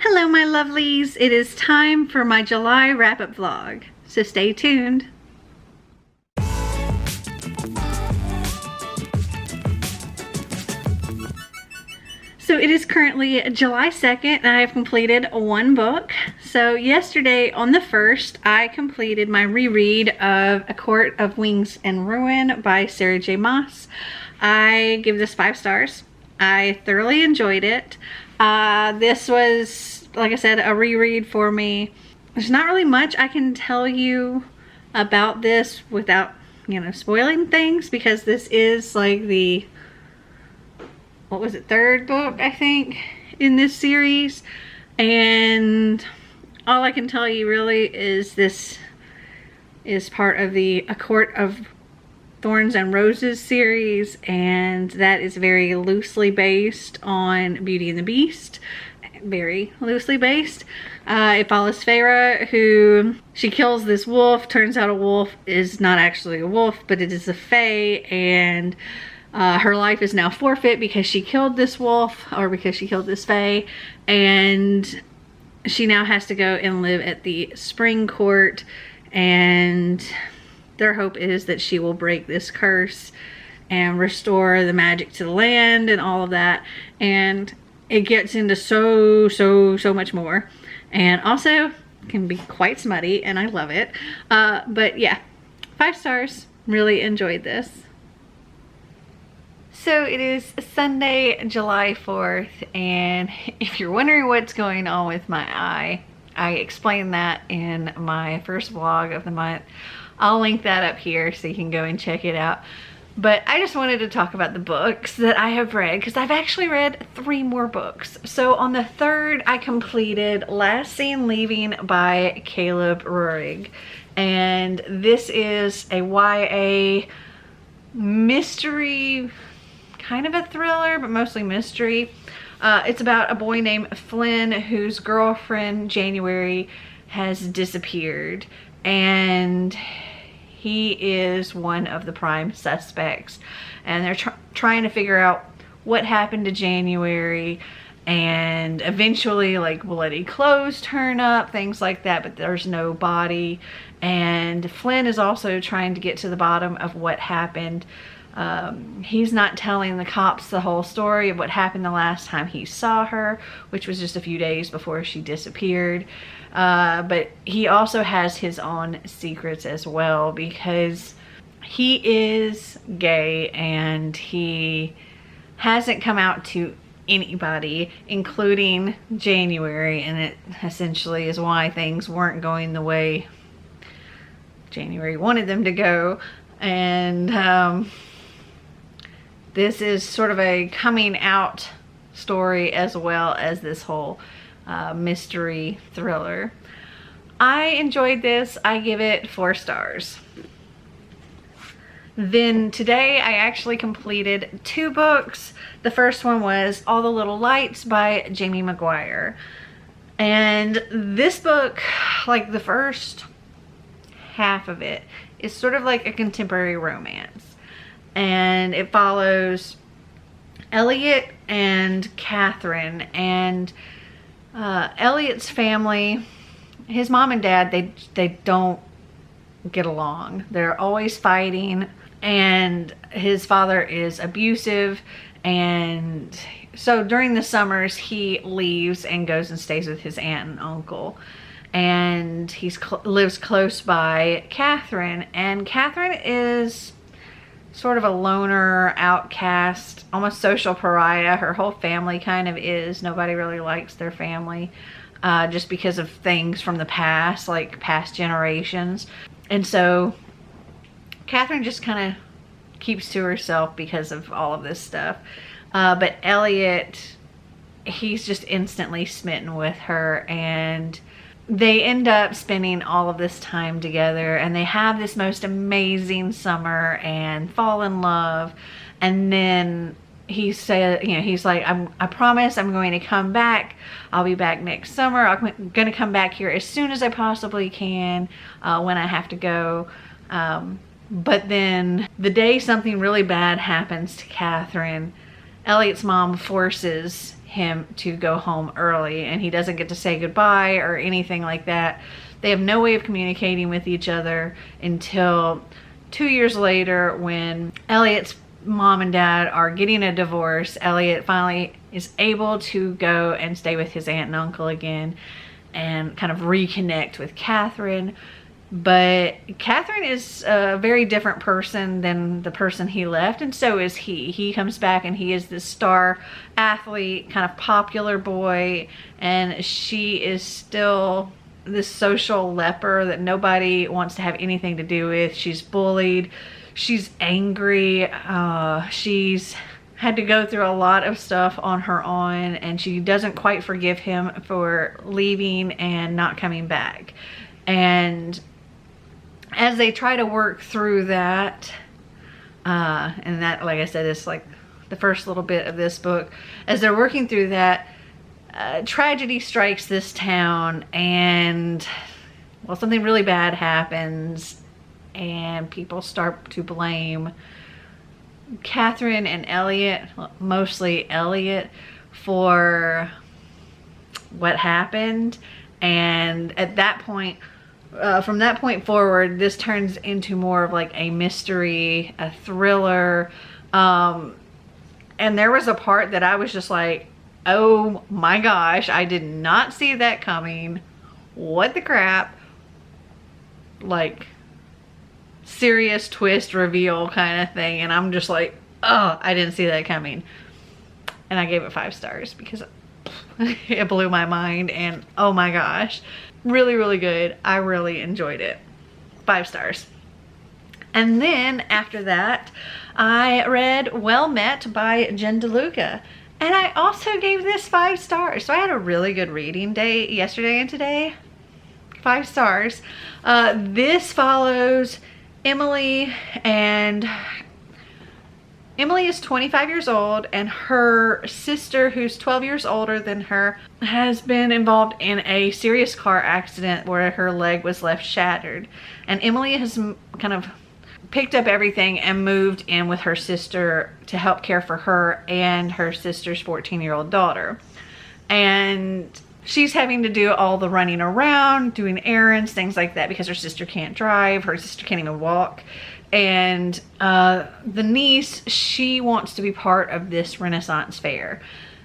Hello my lovelies, it is time for my July wrap-up vlog, so stay tuned. So it is currently July 2nd and I have completed one book. So yesterday on the 1st, I completed my reread of A Court of Wings and Ruin by Sarah J. Maas. I give this 5 stars. I thoroughly enjoyed it. This was, like I said, a reread for me. There's not really much I can tell you about this without, spoiling things, because this is like the, what was it, 3rd book, I think, in this series. And all I can tell you really is this is part of the A Court of Thorns and Roses series, and that is very loosely based on Beauty and the Beast. Very loosely based. It follows Feyre, who she kills this wolf. Turns out a wolf is not actually a wolf, but it is a fae, and her life is now forfeit because she killed this wolf, or because she killed this fae, and she now has to go and live at the Spring Court, and their hope is that she will break this curse and restore the magic to the land and all of that. And it gets into so much more, and also can be quite smutty, and I love it. But yeah, 5 stars. Really enjoyed this. So it is Sunday, July 4th, and if you're wondering what's going on with my eye, I explained that in my first vlog of the month. I'll link that up here so you can go and check it out. But I just wanted to talk about the books that I have read, because I've actually read 3 more books. So on the 3rd, I completed Last Seen Leaving by Caleb Rurig. And this is a YA mystery, kind of a thriller, but mostly mystery. It's about a boy named Flynn whose girlfriend, January, has disappeared. And he is one of the prime suspects, and they're trying to figure out what happened to January, and eventually like bloody clothes turn up, things like that, but there's no body. And Flynn is also trying to get to the bottom of what happened. He's not telling the cops the whole story of what happened the last time he saw her, which was just a few days before she disappeared. But he also has his own secrets as well, because he is gay and he hasn't come out to anybody, including January, and it essentially is why things weren't going the way January wanted them to go. And this is sort of a coming out story as well as this whole mystery thriller. I enjoyed this. I give it 4 stars. Then today I actually completed 2 books. The first one was All the Little Lights by Jamie McGuire. And this book, like the first half of it, is sort of like a contemporary romance. And it follows Elliot and Catherine, and Elliot's family, his mom and dad, they don't get along. They're always fighting, and his father is abusive. And so during the summers he leaves and goes and stays with his aunt and uncle, and he lives close by Catherine. And Catherine is sort of a loner, outcast, almost social pariah. Her whole family kind of is. Nobody really likes their family, just because of things from the past, like past generations. And so Catherine just kind of keeps to herself because of all of this stuff. But Elliot, he's just instantly smitten with her, and they end up spending all of this time together, and they have this most amazing summer and fall in love. And then he said, he's like, I promise I'm going to come back. I'll be back next summer. I'm going to come back here as soon as I possibly can, when I have to go. But then the day something really bad happens to Catherine, Elliot's mom forces him to go home early, and he doesn't get to say goodbye or anything like that. They have no way of communicating with each other until 2 years later, when Elliot's mom and dad are getting a divorce. Elliot finally is able to go and stay with his aunt and uncle again and kind of reconnect with Catherine. But Catherine is a very different person than the person he left, and so is he. He comes back and he is this star athlete, kind of popular boy, and she is still this social leper that nobody wants to have anything to do with. She's bullied, she's angry, she's had to go through a lot of stuff on her own, and she doesn't quite forgive him for leaving and not coming back. And as they try to work through that, and that, like I said, is like the first little bit of this book, as they're working through that, tragedy strikes this town, and well, something really bad happens, and people start to blame Catherine and Elliot, mostly Elliot, for what happened. And at that point, from that point forward, this turns into more of like a mystery, a thriller. And there was a part that I was just like, oh my gosh, I did not see that coming. What the crap? Like, serious twist reveal kind of thing. And I'm just like, oh, I didn't see that coming. And I gave it 5 stars because it blew my mind. And oh my gosh, really, really good. I really enjoyed it. 5 stars. And then after that, I read Well Met by Jen DeLuca. And I also gave this 5 stars. So I had a really good reading day yesterday and today. 5 stars. This follows Emily, and Emily is 25 years old, and her sister, who's 12 years older than her, has been involved in a serious car accident where her leg was left shattered. And Emily has kind of picked up everything and moved in with her sister to help care for her and her sister's 14-year-old daughter. And she's having to do all the running around, doing errands, things like that, because her sister can't drive. Her sister can't even walk. And the niece, she wants to be part of this Renaissance fair.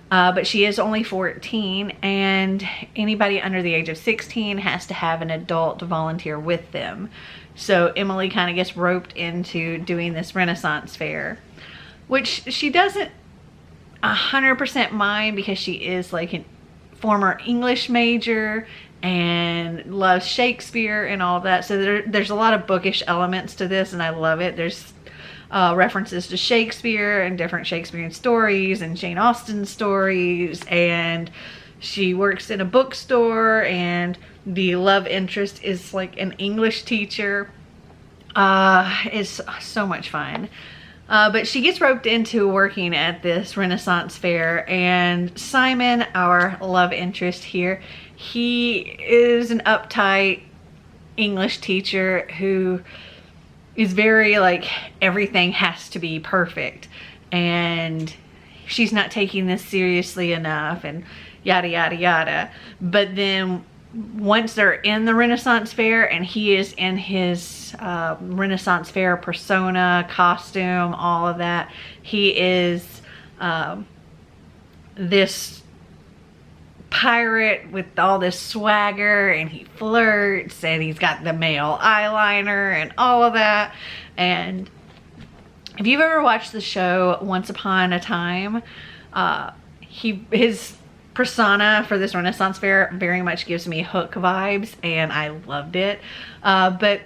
But she is only 14, and anybody under the age of 16 has to have an adult to volunteer with them. So Emily kind of gets roped into doing this Renaissance fair, which she doesn't 100% mind, because she is like an former English major and loves Shakespeare and all that. So there's a lot of bookish elements to this, and I love it. There's references to Shakespeare and different Shakespearean stories and Jane Austen stories, and she works in a bookstore, and the love interest is like an English teacher. It's so much fun. But she gets roped into working at this Renaissance fair, and Simon, our love interest here, he is an uptight English teacher who is very like, everything has to be perfect, and she's not taking this seriously enough, and yada yada yada. But then once they're in the Renaissance fair and he is in his Renaissance fair persona, costume, all of that, he is this pirate with all this swagger, and he flirts, and he's got the male eyeliner and all of that. And if you've ever watched the show Once Upon a Time, his persona for this Renaissance fair very much gives me Hook vibes, and I loved it. But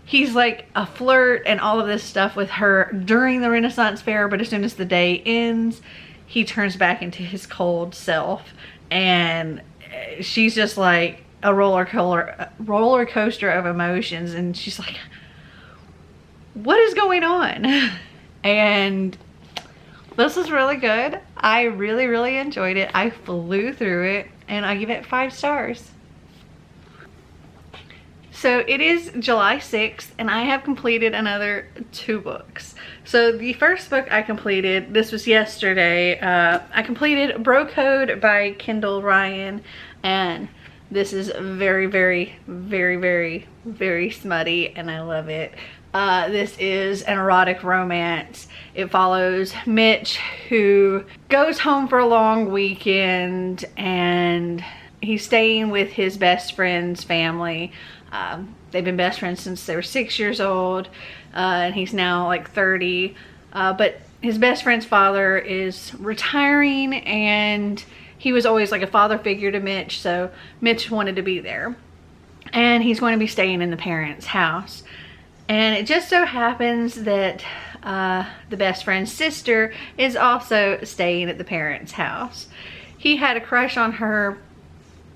he's like a flirt and all of this stuff with her during the Renaissance fair, but as soon as the day ends, he turns back into his cold self, and she's just like a roller coaster of emotions, and she's like, what is going on? And this is really good. I really, really enjoyed it. I flew through it, and I give it 5 stars. So it is July 6th and I have completed another 2 books. So the first book I completed, this was yesterday, I completed Bro Code by Kendall Ryan, and this is very, very, very, very, very smutty and I love it. This is an erotic romance. It follows Mitch, who goes home for a long weekend and he's staying with his best friend's family. They've been best friends since they were 6 years old, and he's now like 30. But his best friend's father is retiring, and he was always like a father figure to Mitch, so Mitch wanted to be there. And he's going to be staying in the parents' house. And it just so happens that the best friend's sister is also staying at the parents' house. He had a crush on her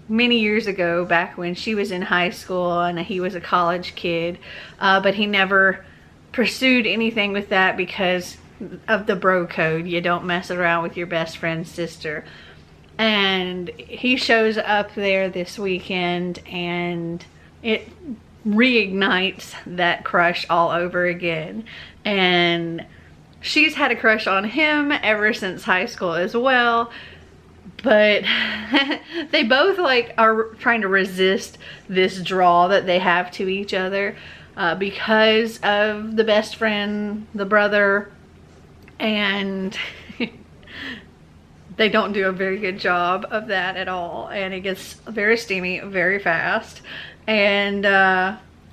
many years ago, back when she was in high school and he was a college kid, but he never pursued anything with that because of the bro code. You don't mess around with your best friend's sister. And he shows up there this weekend and it reignites that crush all over again. And she's had a crush on him ever since high school as well. But they both like are trying to resist this draw that they have to each other because of the best friend, the brother, and they don't do a very good job of that at all. And it gets very steamy very fast. And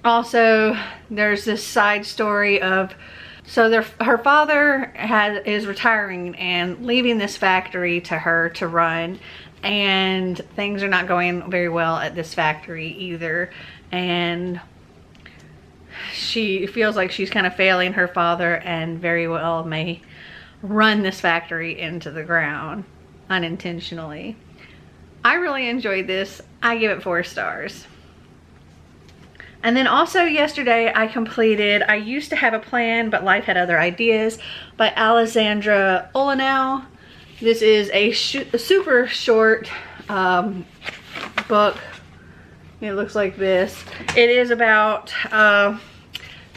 also there's this side story of, so her father is retiring and leaving this factory to her to run, and things are not going very well at this factory either, and she feels like she's kind of failing her father and very well may run this factory into the ground unintentionally. I really enjoyed this. I give it 4 stars. And then also yesterday I completed I Used to Have a Plan But Life Had Other Ideas by Alexandra Olenow. This is a super short book. It looks like this. It is about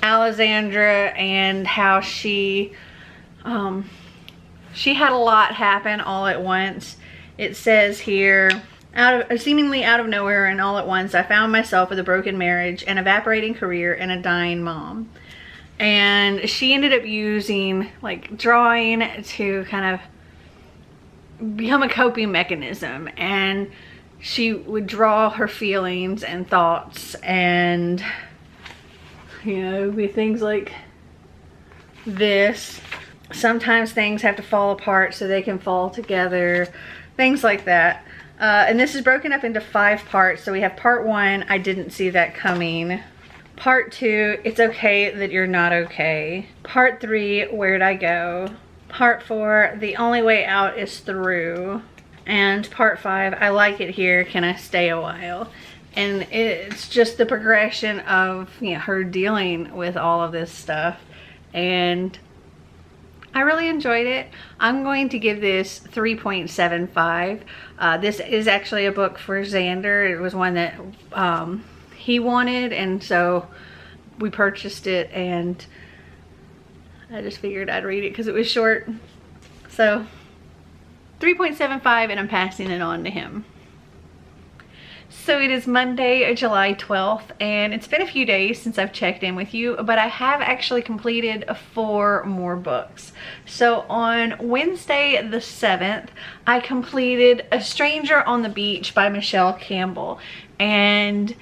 Alexandra and how she had a lot happen all at once. It says here, seemingly out of nowhere and all at once, I found myself with a broken marriage, an evaporating career, and a dying mom. And she ended up using like drawing to kind of become a coping mechanism. And she would draw her feelings and thoughts, and you know, be things like this. Sometimes things have to fall apart so they can fall together. Things like that. And this is broken up into 5 parts. So we have part 1, I didn't see that coming. Part 2, it's okay that you're not okay. Part 3, where'd I go? Part 4, the only way out is through. And part 5, I like it here, can I stay a while? And it's just the progression of, you know, her dealing with all of this stuff. And I really enjoyed it. I'm going to give this 3.75. This is actually a book for Xander. It was one that he wanted, and so we purchased it, and I just figured I'd read it because it was short. So 3.75, and I'm passing it on to him. So it is Monday, July 12th, and it's been a few days since I've checked in with you, but I have actually completed 4 more books. So on Wednesday the 7th, I completed A Stranger on the Beach by Michelle Campbell. And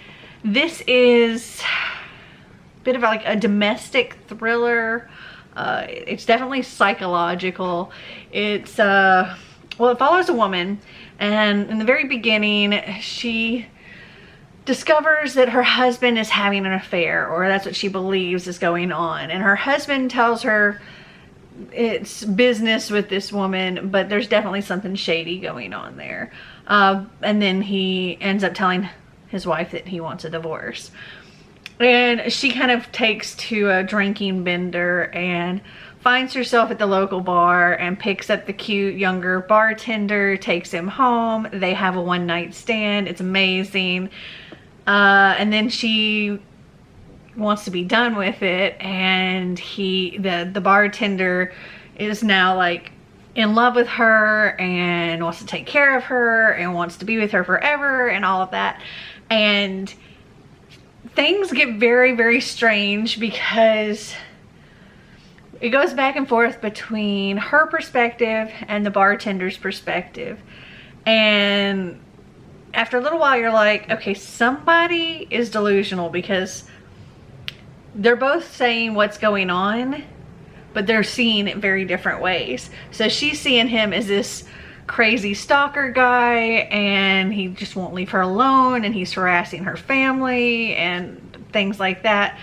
this is a bit of like a domestic thriller. It's definitely psychological. It's, well, it follows a woman, and in the very beginning, she discovers that her husband is having an affair, or that's what she believes is going on. And her husband tells her it's business with this woman, but there's definitely something shady going on there. And then he ends up telling his wife that he wants a divorce. And she kind of takes to a drinking bender and finds herself at the local bar and picks up the cute younger bartender, takes him home. They have a one-night stand. It's amazing. And then she wants to be done with it, and the bartender is now like in love with her and wants to take care of her and wants to be with her forever and all of that. And things get very, very strange because it goes back and forth between her perspective and the bartender's perspective. And after a little while, you're like, okay, somebody is delusional, because they're both saying what's going on, but they're seeing it very different ways. So she's seeing him as this crazy stalker guy, and he just won't leave her alone, and he's harassing her family and things like that.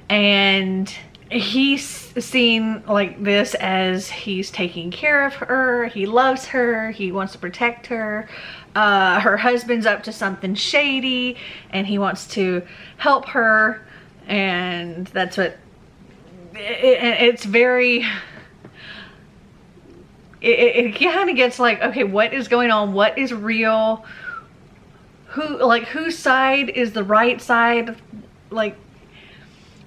And he's seen like this as he's taking care of her, he loves her, he wants to protect her. Her husband's up to something shady and he wants to help her, and that's what it's very, it kind of gets like, okay, what is going on? What is real? Whose side is the right side? Like,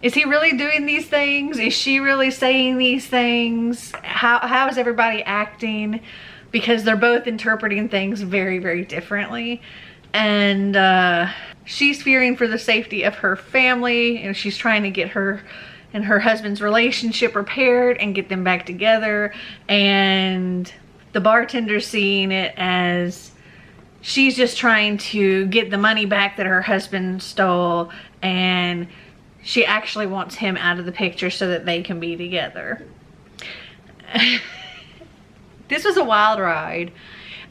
is he really doing these things? Is she really saying these things? How is everybody acting? Because they're both interpreting things very, very differently. And she's fearing for the safety of her family, and she's trying to get her and her husband's relationship repaired and get them back together. And the bartender's seeing it as she's just trying to get the money back that her husband stole, and she actually wants him out of the picture so that they can be together. This was a wild ride.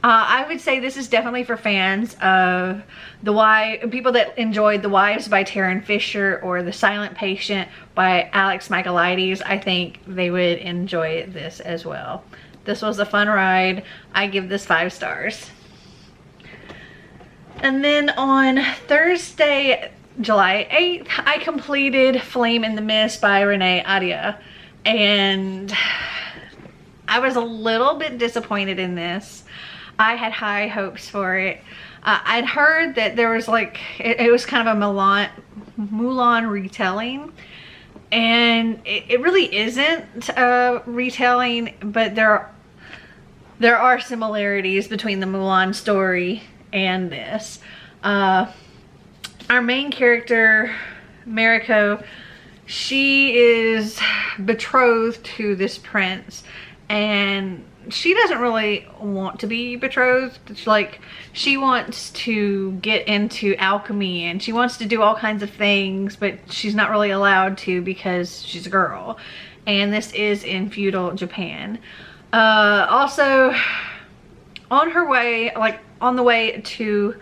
I would say this is definitely for fans of people that enjoyed The Wives by Taryn Fisher or The Silent Patient by Alex Michaelides. I think they would enjoy this as well. This was a fun ride. I give this 5 stars. And then on Thursday, July 8th, I completed Flame in the Mist by Renee Adia. And I was a little bit disappointed in this. I had high hopes for it. I'd heard that there was like, it was kind of a Mulan retelling. And it really isn't a retelling, but there are similarities between the Mulan story and this. Our main character, Mariko, she is betrothed to this prince, and she doesn't really want to be betrothed. It's like she wants to get into alchemy and she wants to do all kinds of things, but she's not really allowed to because she's a girl. And this is in feudal Japan. Also, on her way, like on the way to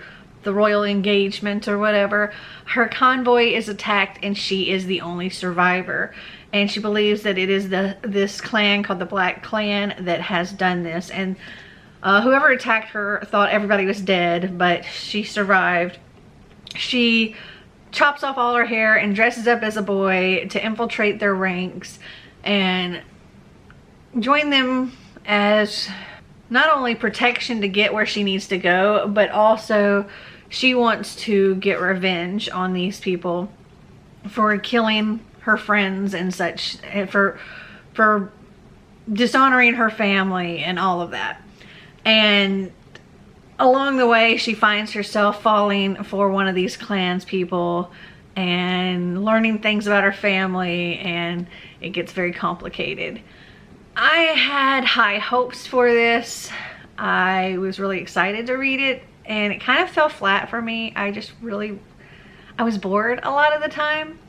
the royal engagement or whatever, her convoy is attacked and she is the only survivor. And she believes that it is this clan called the Black Clan that has done this. And whoever attacked her thought everybody was dead, but she survived. She chops off all her hair and dresses up as a boy to infiltrate their ranks and join them as not only protection to get where she needs to go, but also she wants to get revenge on these people for killing her friends and such, and for dishonoring her family and all of that. And along the way, she finds herself falling for one of these clans people and learning things about her family, and it gets very complicated. I had high hopes for this. I was really excited to read it, and it kind of fell flat for me. I was bored a lot of the time.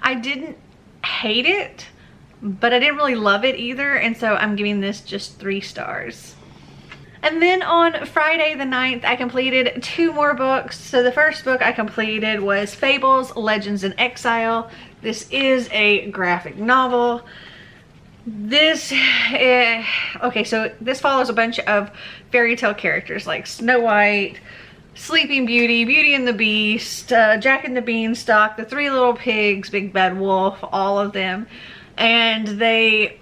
I didn't hate it, but I didn't really love it either, and so I'm giving this just 3 stars. And then on Friday the 9th, I completed 2 more books. So the first book I completed was Fables, Legends in Exile. This is a graphic novel. This, okay, so this follows a bunch of fairy tale characters like Snow White, Sleeping Beauty, Beauty and the Beast, Jack and the Beanstalk, the 3 Little Pigs, Big Bad Wolf, all of them. And they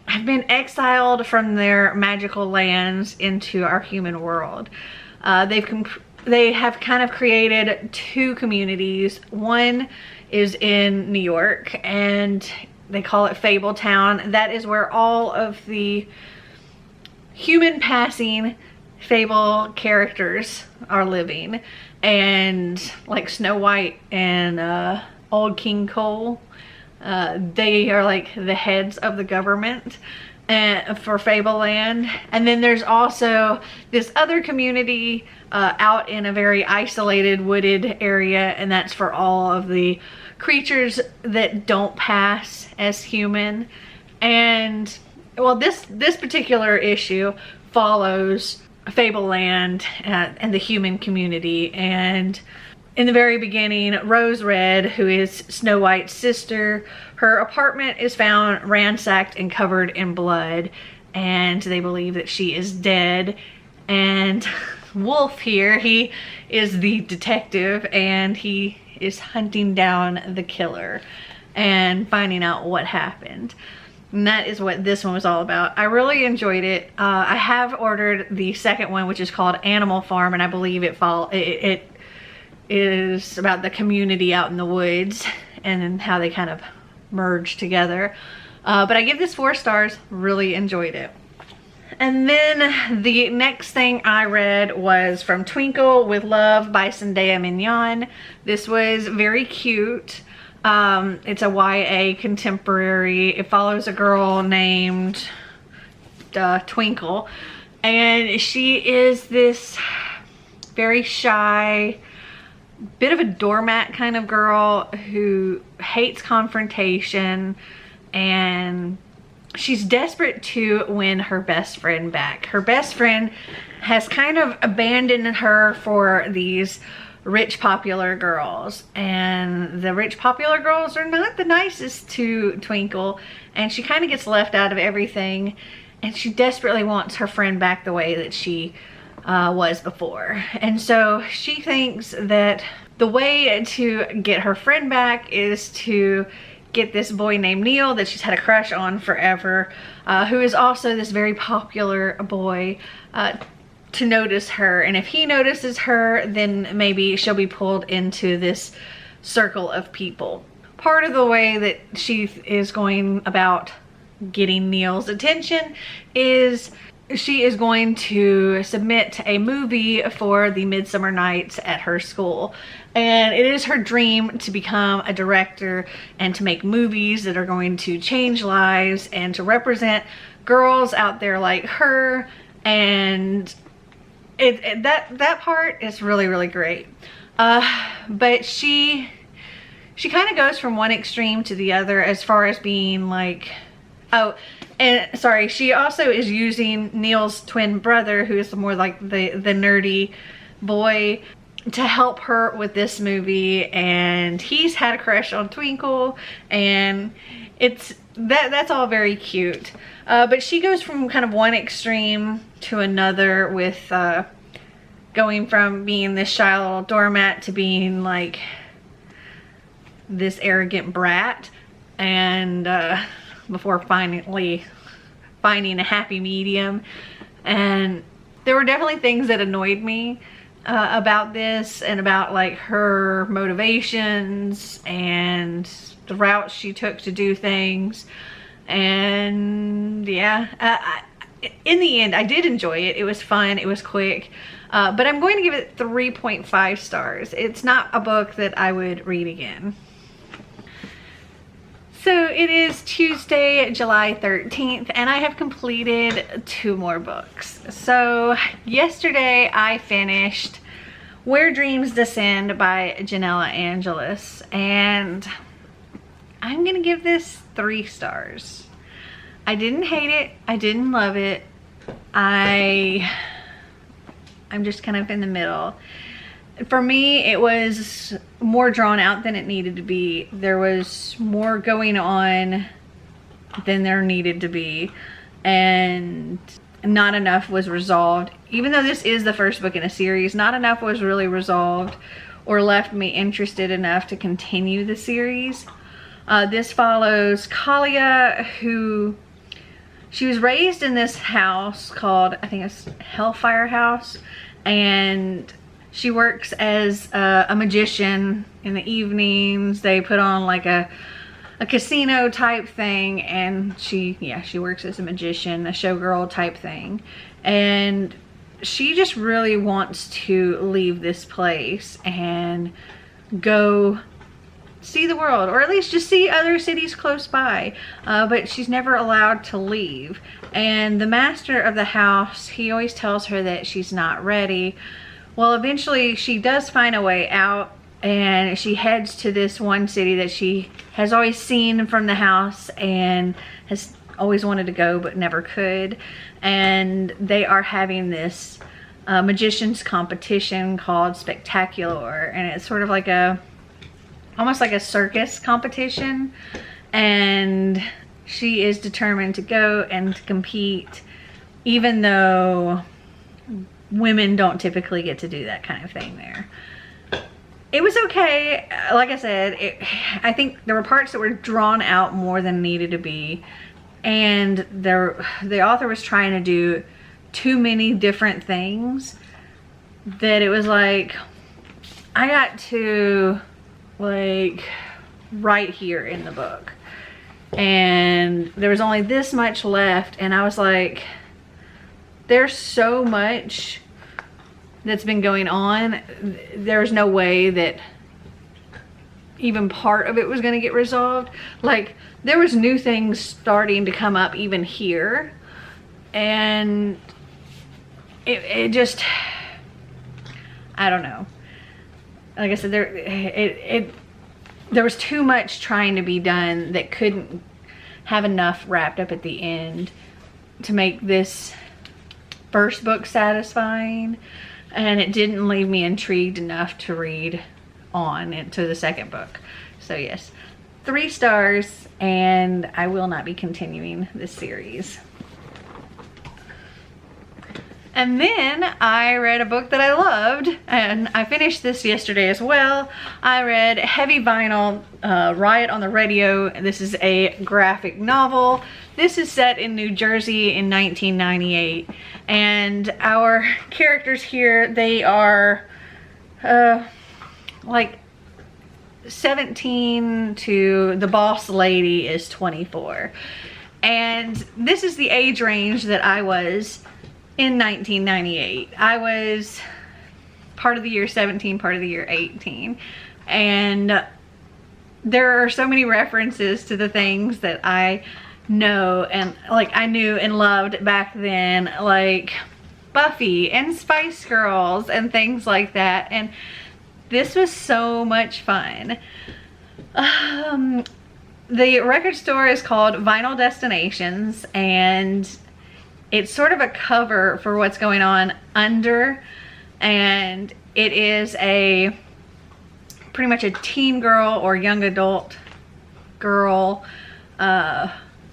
have been exiled from their magical lands into our human world. They've they have kind of created two communities. One is in New York, and they call it Fable Town. That is where all of the human passing fable characters are living. And like Snow White and Old King Cole, they are like the heads of the government for Fableland. And then there's also this other community out in a very isolated wooded area, and that's for all of the creatures that don't pass as human. And well, this particular issue follows Fableland and the human community. And in the very beginning, Rose Red, who is Snow White's sister, her apartment is found ransacked and covered in blood, and they believe that she is dead. And Wolf here, he is the detective, and he is hunting down the killer and finding out what happened. And that is what this one was all about. I really enjoyed it. I have ordered the second one, which is called Animal Farm, and I believe it is about the community out in the woods and how they kind of merge together. But I give this 4 stars. Really enjoyed it. And then the next thing I read was From Twinkle with Love by Zendaya Mignon. This was very cute. It's a YA contemporary. It follows a girl named Twinkle, and she is this very shy, bit of a doormat kind of girl who hates confrontation, and she's desperate to win her best friend back. Her best friend has kind of abandoned her for these rich popular girls, and the rich popular girls are not the nicest to Twinkle, and she kind of gets left out of everything, and she desperately wants her friend back the way that she was before. And so she thinks that the way to get her friend back is to get this boy named Neil that she's had a crush on forever, who is also this very popular boy, to notice her. And if he notices her, then maybe she'll be pulled into this circle of people. Part of the way that she is going about getting Neil's attention is she is going to submit a movie for the Midsummer Nights at her school. And it is her dream to become a director and to make movies that are going to change lives and to represent girls out there like her. And that part is really, really great. But she kind of goes from one extreme to the other as far as being like, oh, and sorry, she also is using Neil's twin brother, who is more like the nerdy boy, to help her with this movie. And he's had a crush on Twinkle, and that's all very cute. But she goes from kind of one extreme to another with going from being this shy little doormat to being like this arrogant brat, and before finally finding a happy medium. And there were definitely things that annoyed me about this, and about like her motivations and the route she took to do things. And yeah, in the end, I did enjoy it. It was fun, it was quick, but I'm going to give it 3.5 stars. It's not a book that I would read again. So it is Tuesday, July 13th, and I have completed 2 more books. So yesterday I finished Where Dreams Descend by Janella Angelis, and I'm gonna give this 3 stars. I didn't hate it, I didn't love it. I'm just kind of in the middle. For me, it was more drawn out than it needed to be. There was more going on than there needed to be, and not enough was resolved. Even though this is the first book in a series, not enough was really resolved or left me interested enough to continue the series. This follows Kalia, who she was raised in this house called, I think it's Hellfire House, and She works as a magician in the evenings. They put on like a casino type thing, and she works as a magician, a showgirl type thing. And she just really wants to leave this place and go see the world, or at least just see other cities close by, but she's never allowed to leave. And the master of the house, he always tells her that she's not ready. Well, eventually she does find a way out, and she heads to this one city that she has always seen from the house and has always wanted to go but never could. And they are having this magician's competition called Spectacular, and it's sort of like almost like a circus competition, and she is determined to go and to compete, even though women don't typically get to do that kind of thing there. It was okay. Like I said, I think there were parts that were drawn out more than needed to be, and the author was trying to do too many different things that it was like, I got to like right here in the book, and there was only this much left, and I was like, there's so much that's been going on. There's no way that even part of it was going to get resolved. Like, there was new things starting to come up even here, and it just, I don't know. Like I said, there was too much trying to be done that couldn't have enough wrapped up at the end to make this first book satisfying, and it didn't leave me intrigued enough to read on into the second book. So yes, 3 stars, and I will not be continuing this series. And then I read a book that I loved, and I finished this yesterday as well. I read Heavy Vinyl, Riot on the Radio. This is a graphic novel. This is set in New Jersey in 1998. And our characters here, they are like 17 to the boss lady is 24. And this is the age range that I was in 1998. I was part of the year 17, part of the year 18. And there are so many references to the things that I know and like I knew and loved back then, like Buffy and Spice Girls and things like that. And this was so much fun. The record store is called Vinyl Destinations, and it's sort of a cover for what's going on under, and it is pretty much a teen girl or young adult girl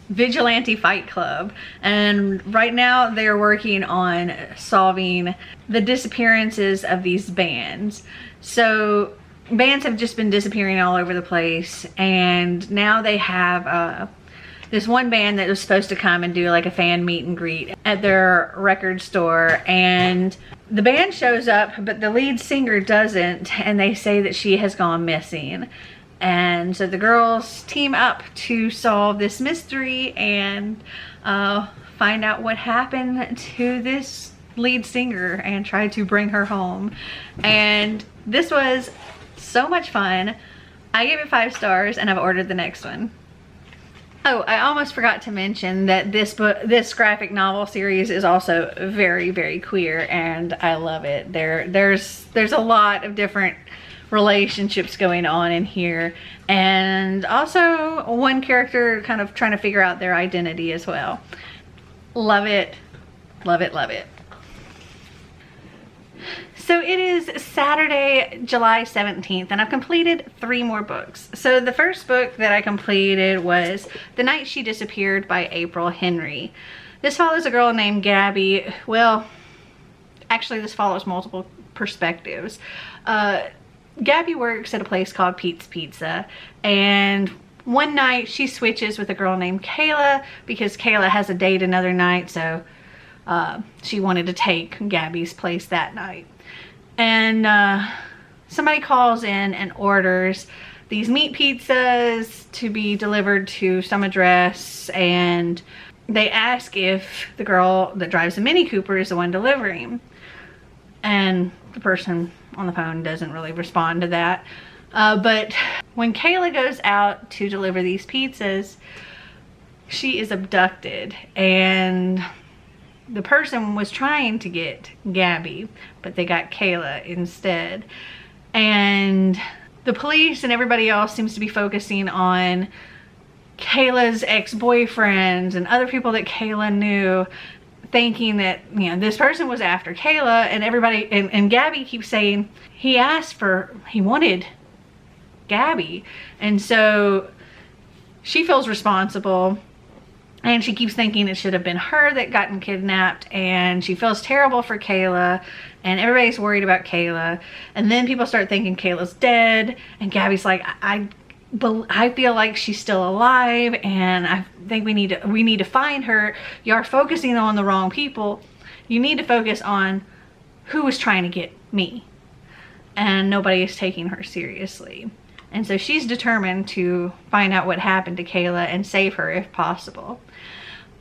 vigilante fight club. And right now they're working on solving the disappearances of these bands. So bands have just been disappearing all over the place, and now they have this one band that was supposed to come and do like a fan meet and greet at their record store, and the band shows up but the lead singer doesn't, and they say that she has gone missing. And so the girls team up to solve this mystery and find out what happened to this lead singer and try to bring her home. And this was so much fun. I gave it 5 stars, and I've ordered the next one. Oh, I almost forgot to mention that this graphic novel series is also very, very queer, and I love it. There's a lot of different relationships going on in here, and also one character kind of trying to figure out their identity as well. Love it, love it, love it. So it is Saturday, July 17th, and I've completed 3 more books. So the first book that I completed was The Night She Disappeared by April Henry. This follows a girl named Gabby. Well, actually this follows multiple perspectives. Gabby works at a place called Pete's Pizza, and one night she switches with a girl named Kayla because Kayla has a date another night, so she wanted to take Gabby's place that night. And somebody calls in and orders these meat pizzas to be delivered to some address, and they ask if the girl that drives the Mini Cooper is the one delivering. And the person on the phone doesn't really respond to that. But when Kayla goes out to deliver these pizzas, she is abducted, and the person was trying to get Gabby, but they got Kayla instead. And the police and everybody else seems to be focusing on Kayla's ex-boyfriends and other people that Kayla knew, thinking that, you know, this person was after Kayla, and everybody, and Gabby keeps saying he wanted Gabby. And so she feels responsible, and she keeps thinking it should have been her that gotten kidnapped, and she feels terrible for Kayla, and everybody's worried about Kayla. And then people start thinking Kayla's dead, and Gabby's like, I feel like she's still alive, and I think we need to find her. You are focusing on the wrong people. You need to focus on who was trying to get me, and nobody is taking her seriously. And so she's determined to find out what happened to Kayla and save her if possible.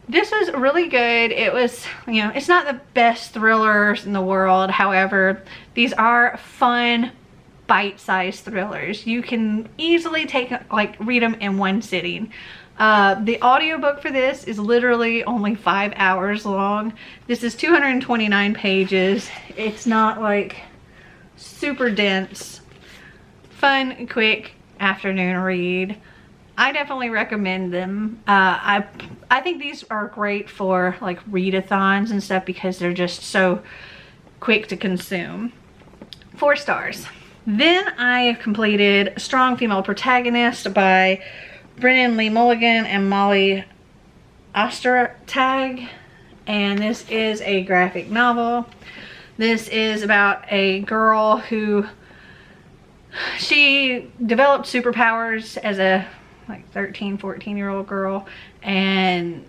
This was really good. It was, you know, it's not the best thrillers in the world. However, these are fun, bite-sized thrillers. You can easily read them in one sitting. The audiobook for this is literally only 5 hours long. This is 229 pages. It's not like super dense. Fun, quick afternoon read. I definitely recommend them. I think these are great for like readathons and stuff because they're just so quick to consume. 4 stars. Then I completed Strong Female Protagonist by Brennan Lee Mulligan and Molly Ostertag. And this is a graphic novel. This is about a girl who, she developed superpowers as a 13, 14-year-old girl, and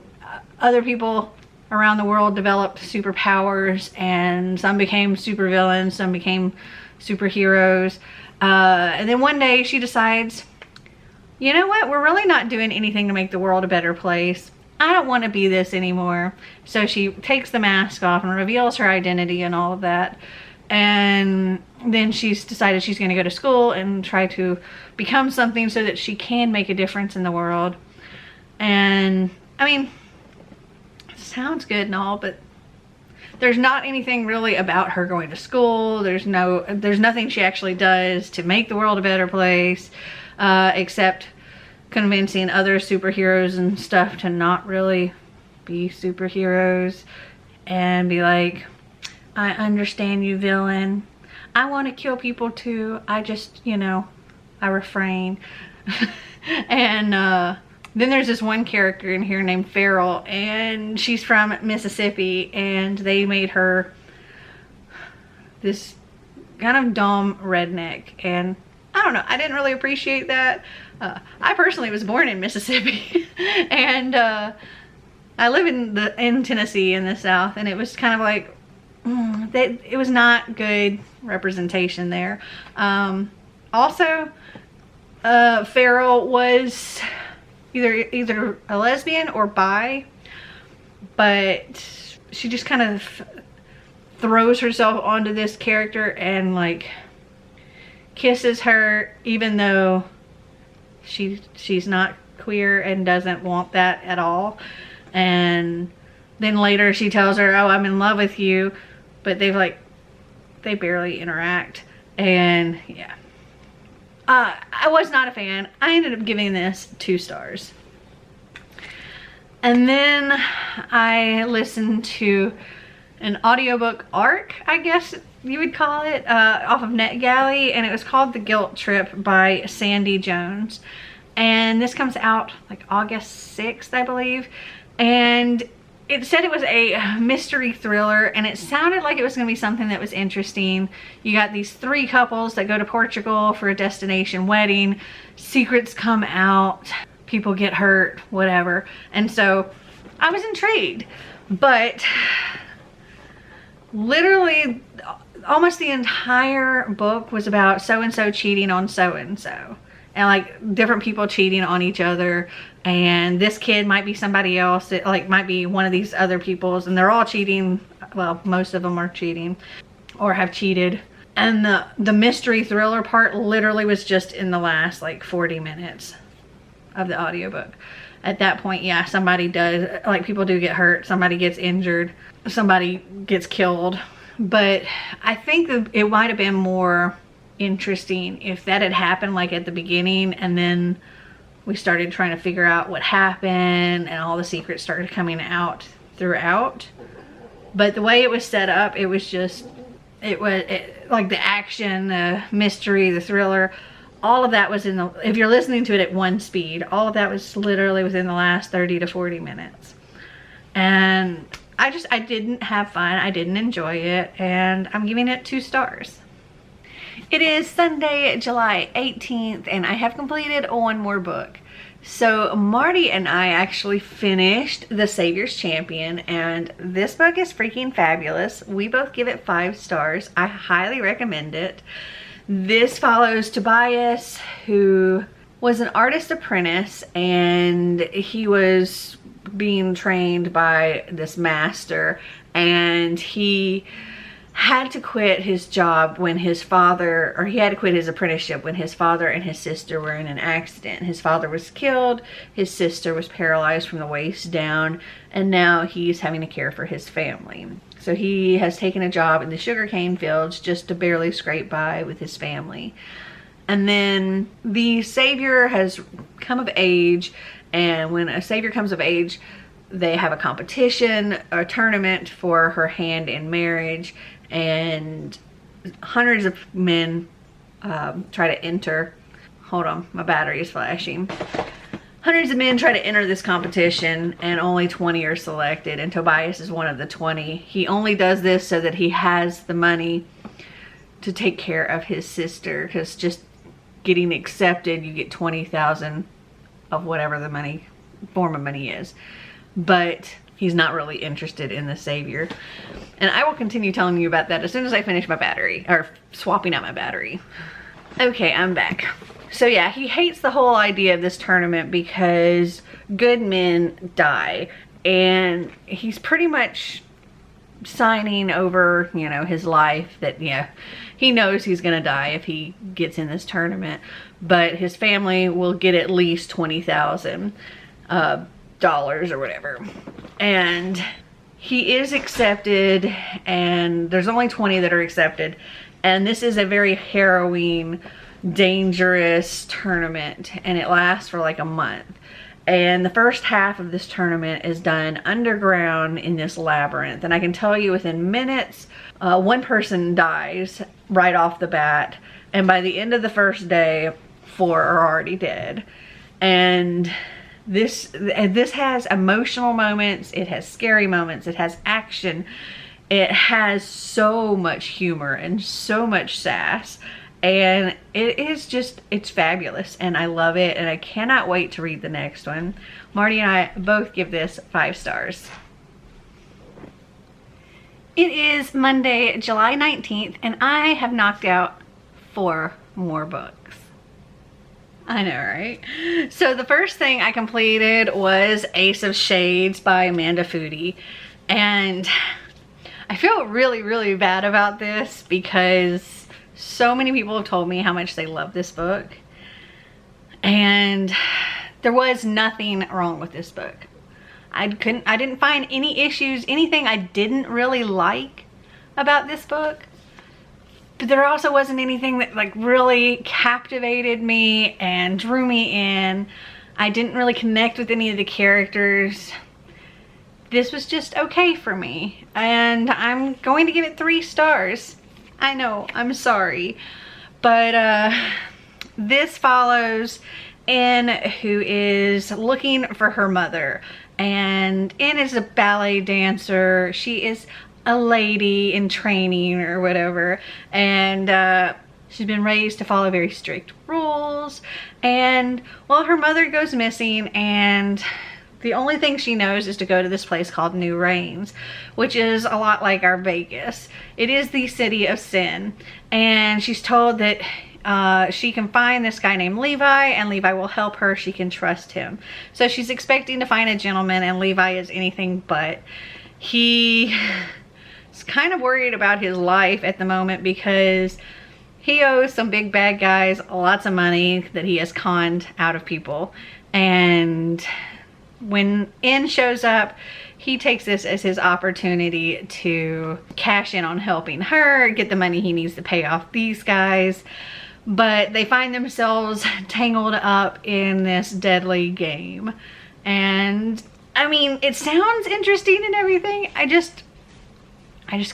other people around the world developed superpowers, and some became supervillains, some became superheroes. And then one day she decides, you know what, we're really not doing anything to make the world a better place. I don't want to be this anymore. So she takes the mask off and reveals her identity and all of that. And then she's decided she's going to go to school and try to become something so that she can make a difference in the world. And I mean, sounds good and all, but there's not anything really about her going to school. There's nothing she actually does to make the world a better place, except convincing other superheroes and stuff to not really be superheroes and be like, I understand you, villain. I want to kill people too. I just, you know, I refrain. And then there's this one character in here named Farrell, and she's from Mississippi, and they made her this kind of dumb redneck. And I don't know, I didn't really appreciate that. I personally was born in Mississippi, and I live in Tennessee in the South, and it was kind of like, it was not good representation there. Also, Farrell was either a lesbian or bi, but she just kind of throws herself onto this character and like kisses her, even though she's not queer and doesn't want that at all. And then later she tells her, oh, I'm in love with you, but they barely interact. And yeah, I was not a fan. I ended up giving this 2 stars. And then I listened to an audiobook arc, I guess you would call it, off of NetGalley, and it was called The Guilt Trip by Sandy Jones. And this comes out like August 6th, I believe. And it said it was a mystery thriller, and it sounded like it was going to be something that was interesting. You got these 3 couples that go to Portugal for a destination wedding. Secrets come out, people get hurt, whatever. And so I was intrigued, but literally almost the entire book was about so-and-so cheating on so-and-so. And like different people cheating on each other. And this kid might be somebody else. It like might be one of these other people's. And they're all cheating. Well, most of them are cheating or have cheated. And the mystery thriller part literally was just in the last like 40 minutes of the audiobook. At that point, yeah, somebody does, like people do get hurt. Somebody gets injured. Somebody gets killed. But I think that it might have been more interesting if that had happened like at the beginning, and then we started trying to figure out what happened and all the secrets started coming out throughout. But the way it was set up, it was just, like the action, the mystery, the thriller, all of that was in the, if you're listening to it at one speed, all of that was literally within the last 30 to 40 minutes. And I didn't have fun. I didn't enjoy it, and I'm giving it 2 stars. It is Sunday, July 18th, and I have completed 1 more book. So Marty and I actually finished The Savior's Champion, and this book is freaking fabulous. We both give it 5 stars. I highly recommend it. This follows Tobias, who was an artist apprentice, and he was being trained by this master, and he had to quit his job when his father, or he had to quit his apprenticeship when his father and his sister were in an accident. His father was killed, his sister was paralyzed from the waist down, and now he's having to care for his family. So he has taken a job in the sugarcane fields just to barely scrape by with his family. And then the savior has come of age, and when a savior comes of age, they have a competition, a tournament for her hand in marriage, and hundreds of men try to enter. Hold on, my battery is flashing. Hundreds of men try to enter this competition, and only 20 are selected, and Tobias is one of the 20. He only does this so that he has the money to take care of his sister, because just getting accepted, you get 20,000 of whatever the money, form of money is. But he's not really interested in the savior. And I will continue telling you about that as soon as I finish my battery, or swapping out my battery. Okay, I'm back. So yeah, he hates the whole idea of this tournament because good men die. And he's pretty much signing over, you know, his life that, yeah, he knows he's gonna die if he gets in this tournament. But his family will get at least $20,000 or whatever. And he is accepted, and there's only 20 that are accepted. And this is a very harrowing, dangerous tournament, and it lasts for like a month. And the first half of this tournament is done underground in this labyrinth. And I can tell you within minutes, 1 person dies right off the bat. And by the end of the first day, 4 are already dead. And this has emotional moments, it has scary moments, it has action, it has so much humor and so much sass, and it is just, it's fabulous, and I love it, and I cannot wait to read the next one. Marty and I both give this 5 stars. It is Monday, July 19th, and I have knocked out 4 more books. I know, right? So the first thing I completed was Ace of Shades by Amanda Foody. And I feel really, really bad about this because so many people have told me how much they love this book. And there was nothing wrong with this book. I didn't find any issues, anything I didn't really like about this book. But there also wasn't anything that like really captivated me and drew me in. I didn't really connect with any of the characters. This was just okay for me. And I'm going to give it 3 stars. I know, I'm sorry. But this follows Anne, who is looking for her mother. And Anne is a ballet dancer. She is a lady in training or whatever, and she's been raised to follow very strict rules. And well, her mother goes missing, and The only thing she knows is to go to this place called New Rains, which is a lot like our Vegas. It is the city of sin. And she's told that she can find this guy named Levi, and Levi will help her. She can trust him. So she's expecting to find a gentleman, and Levi is anything but. He is kind of worried about his life at the moment because he owes some big bad guys lots of money that he has conned out of people. And when N shows up, he takes this as his opportunity to cash in on helping her, get the money he needs to pay off these guys. But they find themselves tangled up in this deadly game. And I mean, it sounds interesting and everything. I just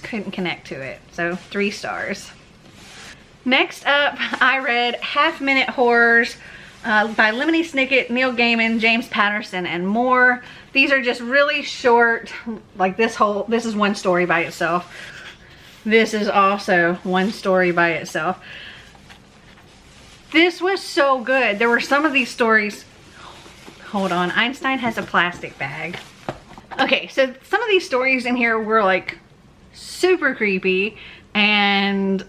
couldn't connect to it. So 3 stars. Next up, I read Half Minute Horrors by Lemony Snicket, Neil Gaiman, James Patterson, and more. These are just really short, like this is one story by itself. This is also one story by itself. This was so good. There were some of these stories, hold on, Einstein has a plastic bag. Okay, so some of these stories in here were like super creepy, and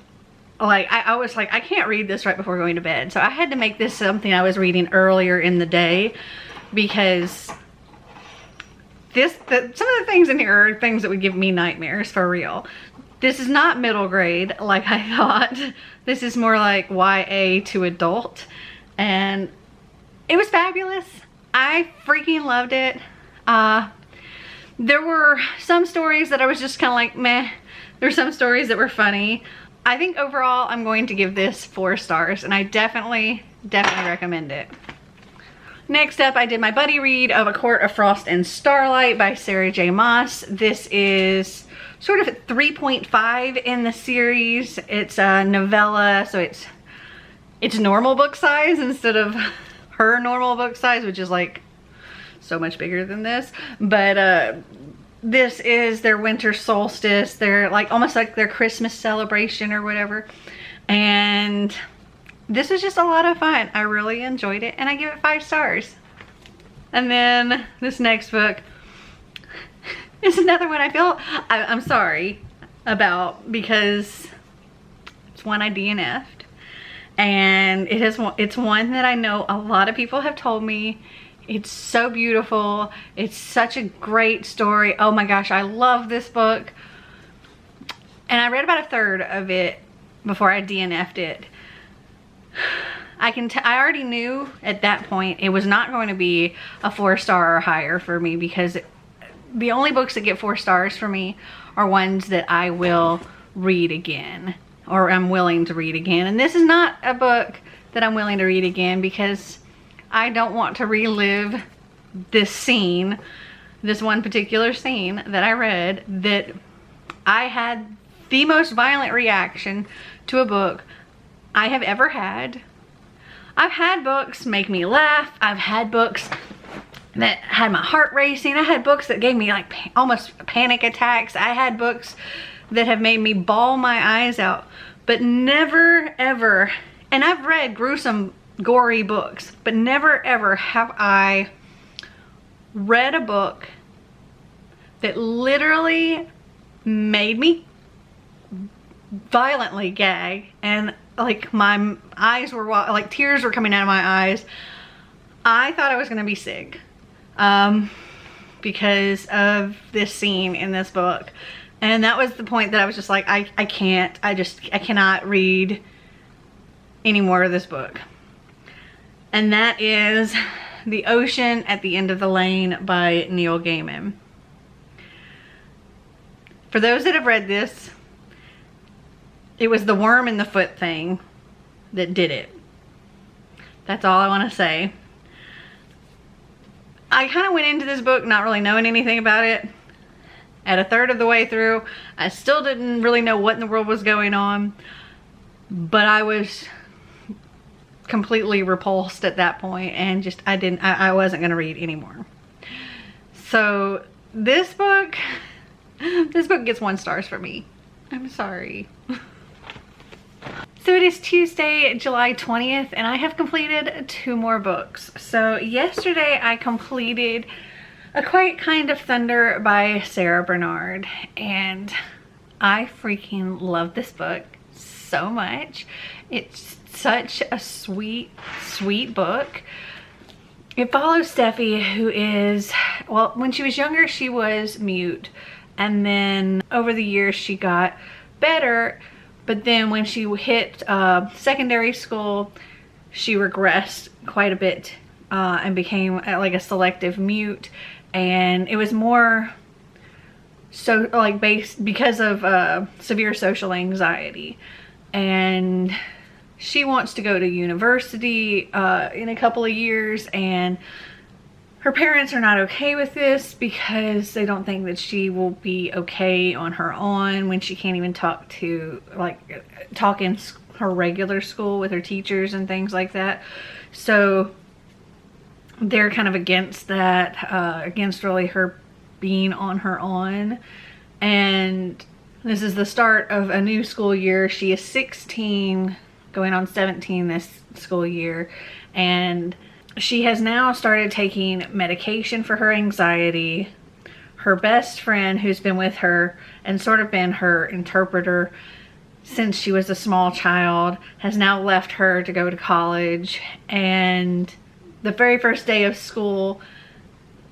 like I was like, I can't read this right before going to bed. So I had to make this something I was reading earlier in the day, because some of the things in here are things that would give me nightmares for real. This is not middle grade like I thought. This is more like YA to adult, and it was fabulous. I freaking loved it. There were some stories that I was just kind of like meh. There were some stories that were funny. I think overall I'm going to give this 4 stars, and I definitely recommend it. Next up, I did my buddy read of A Court of Frost and Starlight by Sarah J. Maas. This is sort of at 3.5 in the series. It's a novella, so it's normal book size instead of her normal book size, which is like so much bigger than this. But this is their winter solstice. They're like almost like their Christmas celebration or whatever. And this was just a lot of fun. I really enjoyed it, and I give it 5 stars. And then this next book is another one I'm sorry about, because it's one I DNF'd, and it's one that I know a lot of people have told me it's so beautiful. It's such a great story. Oh my gosh, I love this book. And I read about 1/3 of it before I DNF'd it. I already knew at that point it was not going to be a 4-star or higher for me, because the only books that get 4 stars for me are ones that I will read again, or I'm willing to read again. And this is not a book that I'm willing to read again, because I don't want to relive this scene, this one particular scene that I read, that I had the most violent reaction to a book I have ever had. I've had books make me laugh. I've had books that had my heart racing. I had books that gave me like almost panic attacks. I had books that have made me bawl my eyes out, but never ever, and I've read gruesome, gory books, but never ever have I read a book that literally made me violently gag, and like my eyes were, like tears were coming out of my eyes. I thought I was gonna be sick because of this scene in this book. And that was the point that I was just like, I cannot read any more of this book. And that is The Ocean at the End of the Lane by Neil Gaiman. For those that have read this, it was the worm in the foot thing that did it. That's all I want to say. I kind of went into this book not really knowing anything about it. At 1/3 of the way through, I still didn't really know what in the world was going on, but I was completely repulsed at that point, and just I wasn't going to read anymore. So this book gets 1 star for me. I'm sorry. So it is Tuesday, July 20th, and I have completed 2 more books. So yesterday I completed A Quiet Kind of Thunder by Sarah Bernard. And I freaking love this book so much. It's such a sweet, sweet book. It follows Steffi, who is, well, when she was younger, she was mute. And then over the years, she got better. But then when she hit secondary school, she regressed quite a bit and became like a selective mute. And it was more so like because of severe social anxiety. And she wants to go to university in a couple of years, and her parents are not okay with this because they don't think that she will be okay on her own when she can't even talk in her regular school with her teachers and things like that. So they're kind of against that, against really her being on her own. And this is the start of a new school year. She is 16, going on 17 this school year, and she has now started taking medication for her anxiety. Her best friend, who's been with her and sort of been her interpreter since she was a small child, has now left her to go to college. And the very first day of school,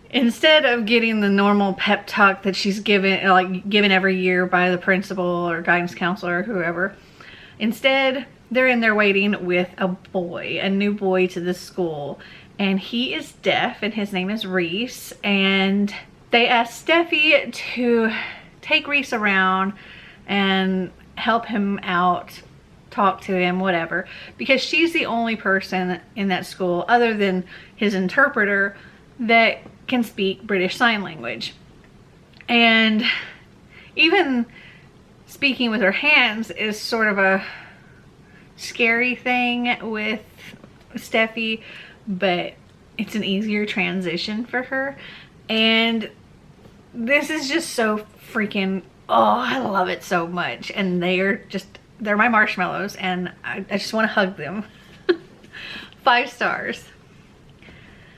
instead of getting the normal pep talk that she's given every year by the principal or guidance counselor or whoever, instead they're in there waiting with a new boy to the school, and he is deaf and his name is Reese. And they asked Steffi to take Reese around and help him out, talk to him, whatever, because she's the only person in that school other than his interpreter that can speak British Sign Language. And even speaking with her hands is sort of a scary thing with Steffi, but it's an easier transition for her. And this is just so freaking, oh, I love it so much. And they're my marshmallows, and I just want to hug them. 5 stars.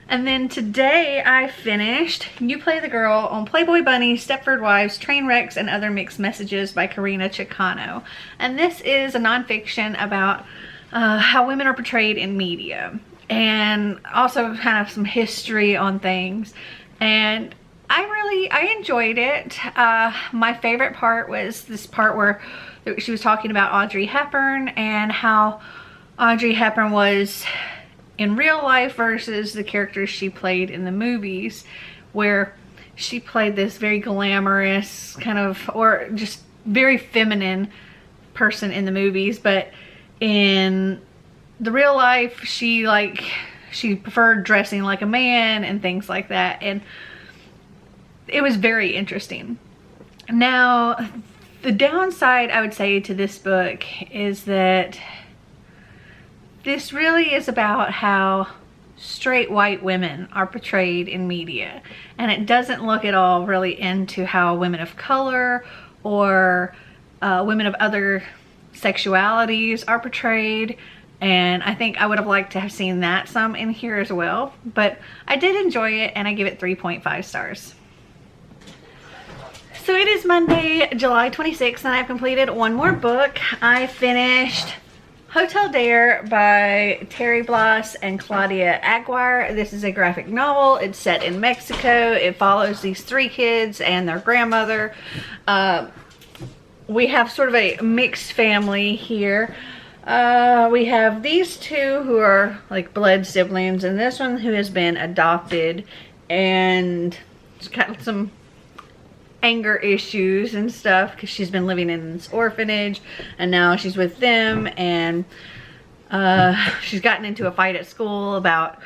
And then today I finished You Play the Girl on Playboy Bunny, Stepford Wives, Trainwrecks, and Other Mixed Messages by Karina Chicano. And this is a nonfiction about how women are portrayed in media, and also kind of some history on things. And I enjoyed it. My favorite part was this part where she was talking about Audrey Hepburn and how Audrey Hepburn was in real life versus the characters she played in the movies, where she played this very glamorous kind of, or just very feminine person in the movies, but in the real life she preferred dressing like a man and things like that. And it was very interesting. Now, the downside I would say to this book is that this really is about how straight white women are portrayed in media, and it doesn't look at all really into how women of color or women of other sexualities are portrayed. And I think I would have liked to have seen that some in here as well, but I did enjoy it, and I give it 3.5 stars. So it is Monday, July 26th, and I've completed one more book. I finished Hotel Dare by Terry Bloss and Claudia Aguirre. This is a graphic novel. It's set in Mexico. It follows these 3 kids and their grandmother. We have sort of a mixed family here. We have these 2 who are like blood siblings, and this one who has been adopted and has got some anger issues and stuff because she's been living in this orphanage, and now she's with them. And she's gotten into a fight at school about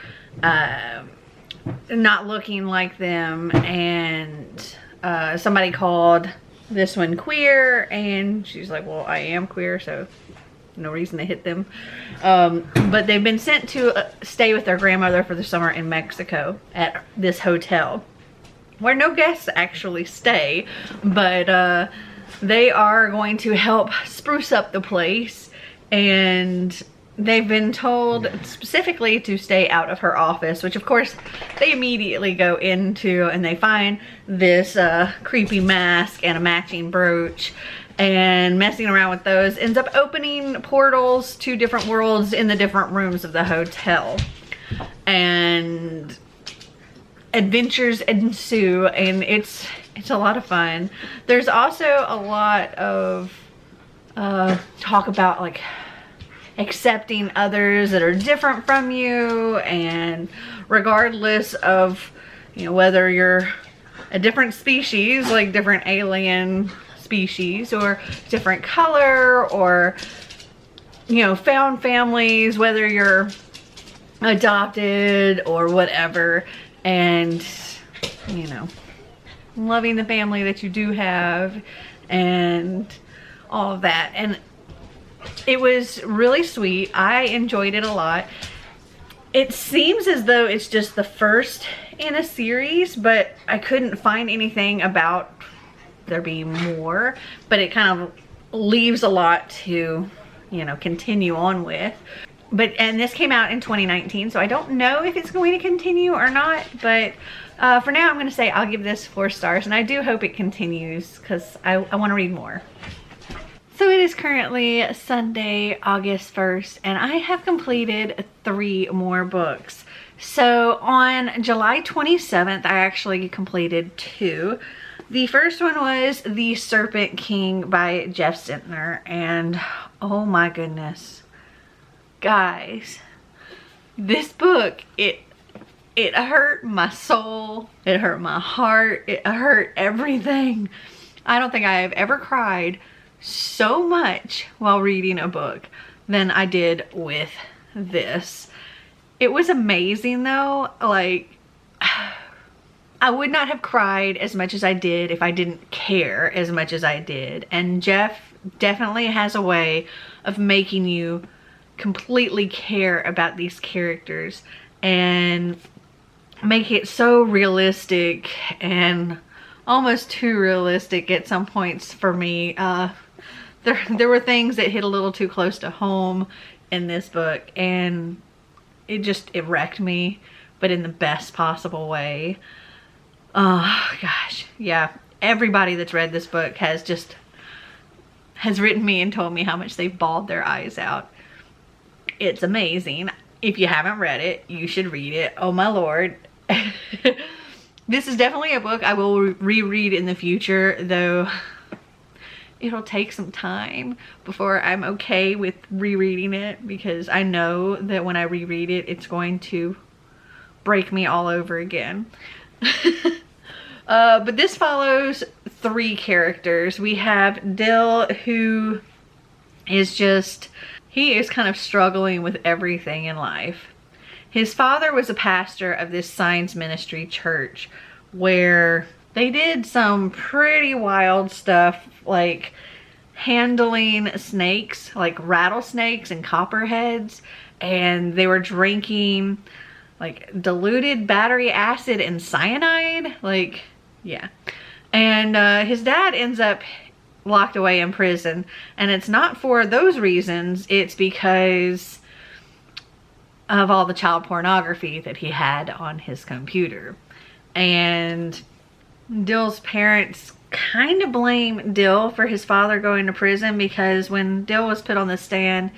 not looking like them, and somebody called this one queer, and she's like, well, I am queer, so no reason to hit them. But they've been sent to stay with their grandmother for the summer in Mexico at this hotel, where no guests actually stay, but they are going to help spruce up the place. And they've been told specifically to stay out of her office, which of course they immediately go into, and they find this creepy mask and a matching brooch, and messing around with those ends up opening portals to different worlds in the different rooms of the hotel, and adventures ensue, and it's a lot of fun. There's also a lot of talk about like accepting others that are different from you, and regardless of, you know, whether you're a different species, like different alien species, or different color, or, you know, found families, whether you're adopted or whatever, and, you know, loving the family that you do have and all of that. And it was really sweet. I enjoyed it a lot. It seems as though it's just the first in a series, but I couldn't find anything about there being more, but it kind of leaves a lot to, you know, continue on with. And this came out in 2019, so I don't know if it's going to continue or not, but for now I'm going to say I'll give this 4 stars, and I do hope it continues because I want to read more. So it is currently Sunday, August 1st, and I have completed 3 more books. So on July 27th, I actually completed 2. The first one was The Serpent King by Jeff Sentner, and oh my goodness, guys, this book, it hurt my soul, it hurt my heart, it hurt everything. I don't think I have ever cried so much while reading a book than I did with this. It was amazing though. Like, I would not have cried as much as I did if I didn't care as much as I did. And Jeff definitely has a way of making you completely care about these characters and make it so realistic, and almost too realistic at some points for me. There were things that hit a little too close to home in this book, and it wrecked me, but in the best possible way. Oh gosh, yeah. Everybody that's read this book has written me and told me how much they've bawled their eyes out. It's amazing. If you haven't read it, you should read it. Oh my lord. This is definitely a book I will reread in the future, though it'll take some time before I'm okay with rereading it, because I know that when I reread it, it's going to break me all over again. But this follows 3 characters. We have Dill, who is he is kind of struggling with everything in life. His father was a pastor of this science ministry church where they did some pretty wild stuff, like handling snakes, like rattlesnakes and copperheads, and they were drinking like diluted battery acid and cyanide, like, yeah. And his dad ends up locked away in prison, and it's not for those reasons, it's because of all the child pornography that he had on his computer. And Dill's parents kind of blame Dill for his father going to prison, because when Dill was put on the stand,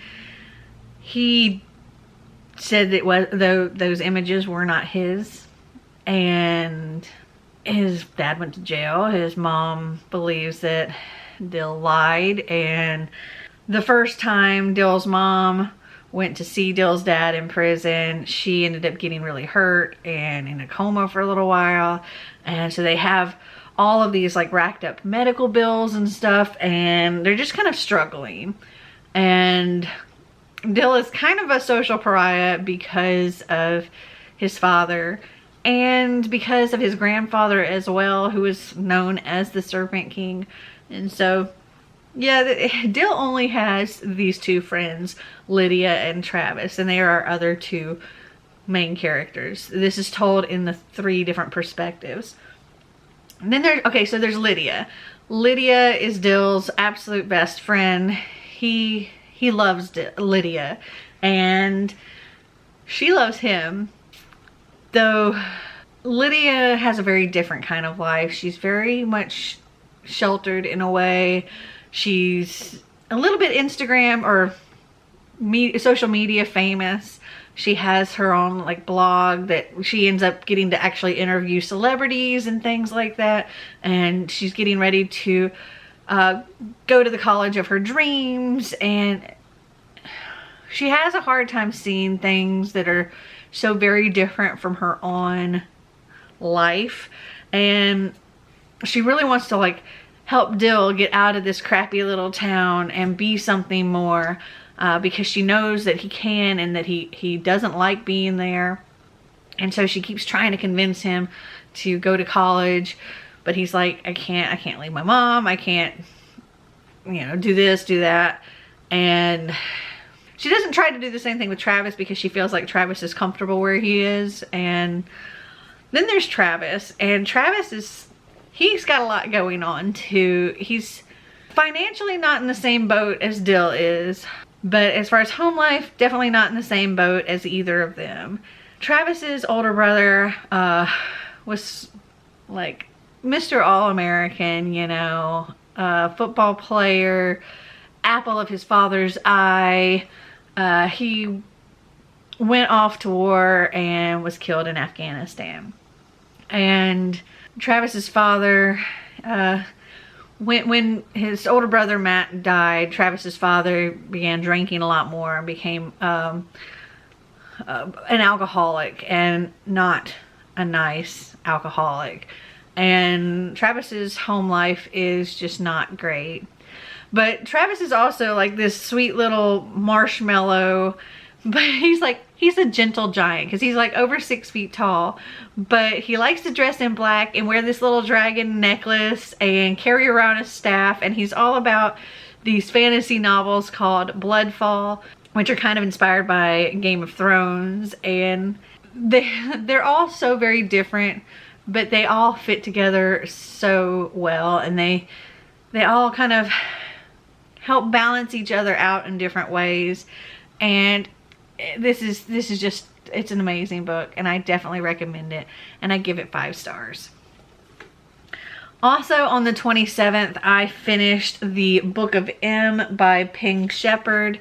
he said that those images were not his, and his dad went to jail. His mom believes that Dill lied, and the first time Dill's mom went to see Dill's dad in prison, she ended up getting really hurt and in a coma for a little while, and so they have all of these like racked up medical bills and stuff, and they're just kind of struggling. And Dill is kind of a social pariah because of his father and because of his grandfather as well, who is known as the Serpent King. And so, yeah, Dill only has these 2 friends, Lydia and Travis, and they are our other 2 main characters. This is told in the 3 different perspectives. And then there's Lydia. Lydia is Dill's absolute best friend. He loves Lydia, and she loves him. Though Lydia has a very different kind of life. She's very much sheltered in a way. She's a little bit Instagram or social media famous. She has her own like blog that she ends up getting to actually interview celebrities and things like that. And she's getting ready to go to the college of her dreams, and she has a hard time seeing things that are so very different from her own life. And she really wants to like help Dill get out of this crappy little town and be something more, because she knows that he can and that he doesn't like being there. And so she keeps trying to convince him to go to college, but he's like, I can't leave my mom. I can't, you know, do this, do that. And she doesn't try to do the same thing with Travis because she feels like Travis is comfortable where he is. And then there's Travis, and Travis he's got a lot going on too. He's financially not in the same boat as Dill is, but as far as home life, definitely not in the same boat as either of them. Travis's older brother was like Mr. All-American, you know, football player, apple of his father's eye. He went off to war and was killed in Afghanistan. And Travis's father, when his older brother Matt died, Travis's father began drinking a lot more and became an alcoholic, and not a nice alcoholic. And Travis's home life is just not great. But Travis is also like this sweet little marshmallow, but he's a gentle giant because he's like over 6 feet tall, but he likes to dress in black and wear this little dragon necklace and carry around a staff. And he's all about these fantasy novels called Bloodfall, which are kind of inspired by Game of Thrones. And they're all so very different, but they all fit together so well, and they all kind of help balance each other out in different ways. And this is just, it's an amazing book, and I definitely recommend it, and I give it 5 stars. Also on the 27th, I finished the Book of M by Ping Shepherd.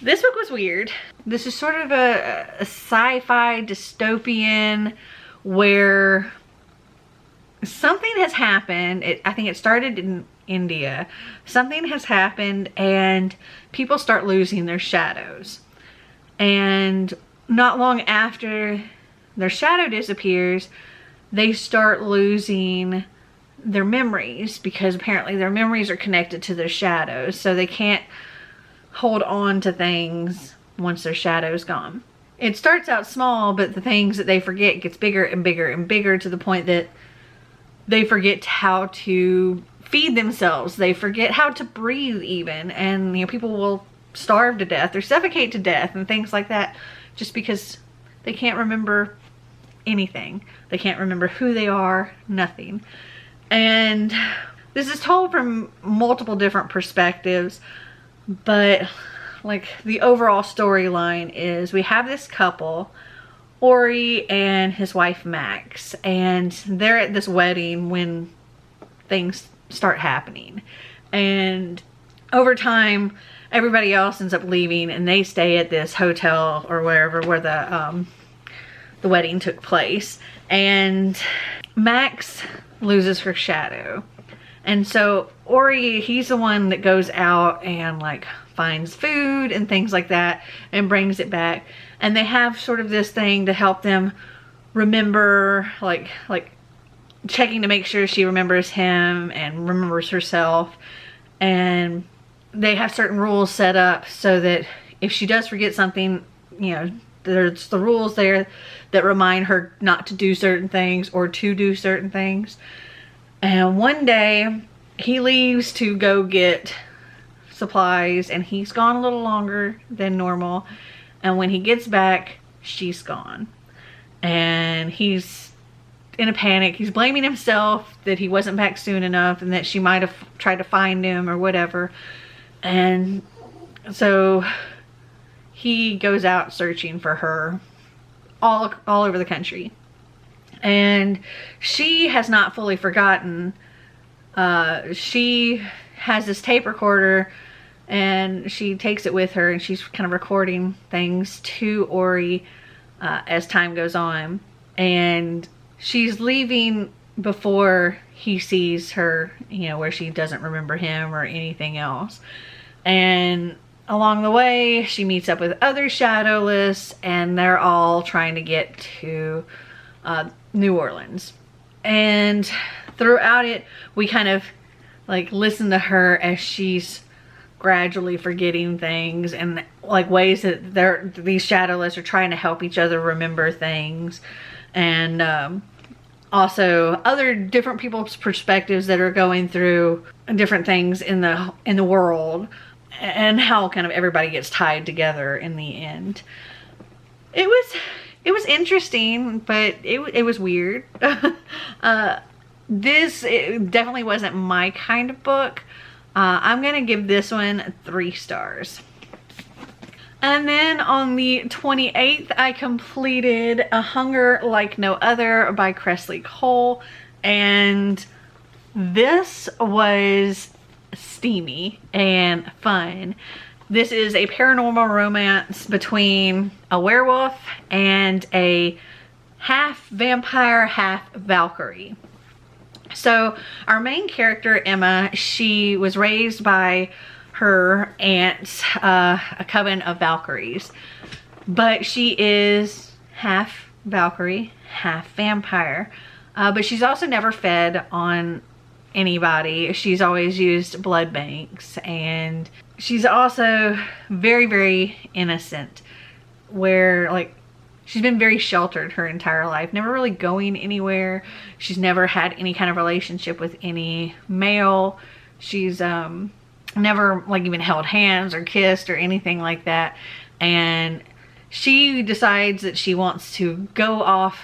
This book was weird. This is sort of a sci-fi dystopian where something has happened. I think it started in India. Something has happened and people start losing their shadows. And not long after their shadow disappears, they start losing their memories, because apparently their memories are connected to their shadows, so they can't hold on to things once their shadow's gone. It starts out small, but the things that they forget gets bigger and bigger and bigger, to the point that they forget how to feed themselves. They forget how to breathe even. And, you know, people will starve to death or suffocate to death and things like that, just because they can't remember anything. They can't remember who they are, nothing. And this is told from multiple different perspectives, but like the overall storyline is we have this couple, Ori and his wife Max, and they're at this wedding when things start happening. And over time, everybody else ends up leaving, and they stay at this hotel or wherever where the wedding took place. And Max loses her shadow. And so Ori, he's the one that goes out and like finds food and things like that and brings it back. And they have sort of this thing to help them remember, like checking to make sure she remembers him and remembers herself. And they have certain rules set up so that if she does forget something, you know, there's the rules there that remind her not to do certain things or to do certain things. And one day he leaves to go get supplies, and he's gone a little longer than normal. And when he gets back, she's gone. And he's in a panic. He's blaming himself that he wasn't back soon enough and that she might have tried to find him or whatever. And so he goes out searching for her all over the country. And she has not fully forgotten. She has this tape recorder and she takes it with her, and she's kind of recording things to Ori as time goes on. And she's leaving before he sees her, you know, where she doesn't remember him or anything else. And along the way, she meets up with other shadowless, and they're all trying to get to New Orleans. And throughout it, we kind of like listen to her as she's gradually forgetting things, and like ways that these shadowless are trying to help each other remember things. And also other different people's perspectives that are going through different things in the world, and how kind of everybody gets tied together in the end. It was interesting, but it was weird. It definitely wasn't my kind of book. I'm gonna give this one 3 stars. And then on the 28th, I completed A Hunger Like No Other by Cressley Cole. And this was steamy and fun. This is a paranormal romance between a werewolf and a half vampire, half Valkyrie. So our main character, Emma, she was raised by her aunt's a coven of Valkyries, but she is half Valkyrie, half vampire. But she's also never fed on anybody. She's always used blood banks, and she's also very, very innocent, where like she's been very sheltered her entire life, never really going anywhere. She's never had any kind of relationship with any male. She's never like even held hands or kissed or anything like that. And she decides that she wants to go off